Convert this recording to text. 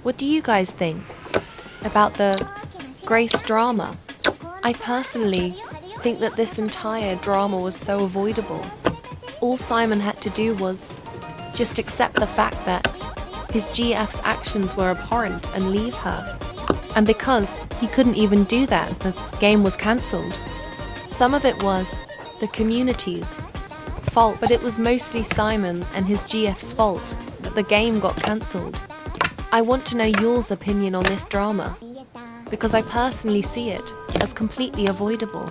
What do you guys think about the Grace drama? I personally think that this entire drama was so avoidable. All Simon had to do was just accept the fact that his GF's actions were abhorrent and leave her. And because he couldn't even do that, the game was cancelled. Some of it was the community's fault, but it was mostly Simon and his GF's fault that the game got cancelled. I want to know yours opinion on this drama, because I personally see it as completely avoidable.